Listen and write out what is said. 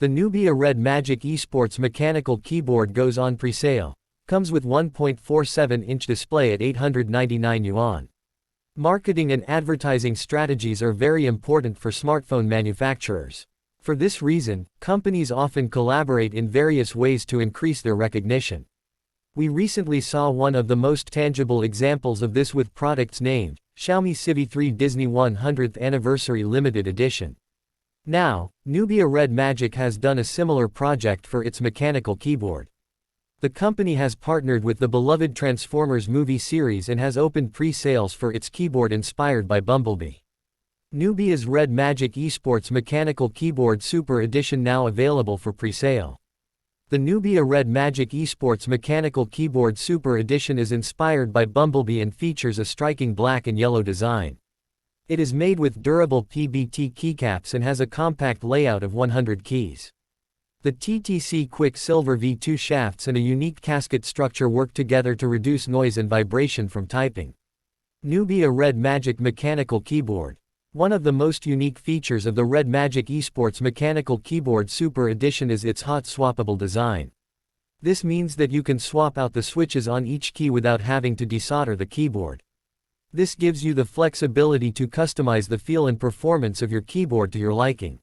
The Nubia Red Magic Esports mechanical keyboard goes on pre-sale. Comes with 1.47-inch display at 899 yuan. Marketing and advertising strategies are very important for smartphone manufacturers. For this reason, companies often collaborate in various ways to increase their recognition. We recently saw one of the most tangible examples of this with products named Xiaomi Civi 3 Disney 100th Anniversary Limited Edition. Now, Nubia Red Magic has done a similar project for its mechanical keyboard. The company has partnered with the beloved Transformers movie series and has opened pre-sales for its keyboard inspired by Bumblebee. Nubia's Red Magic Esports Mechanical Keyboard Super Edition now available for pre-sale. The Nubia Red Magic Esports Mechanical Keyboard Super Edition is inspired by Bumblebee and features a striking black and yellow design. It is made with durable PBT keycaps and has a compact layout of 100 keys. The TTC Quicksilver V2 shafts and a unique casket structure work together to reduce noise and vibration from typing. Nubia Red Magic Mechanical Keyboard. One of the most unique features of the Red Magic Esports Mechanical Keyboard Super Edition is its hot swappable design. This means that you can swap out the switches on each key without having to desolder the keyboard. This gives you the flexibility to customize the feel and performance of your keyboard to your liking.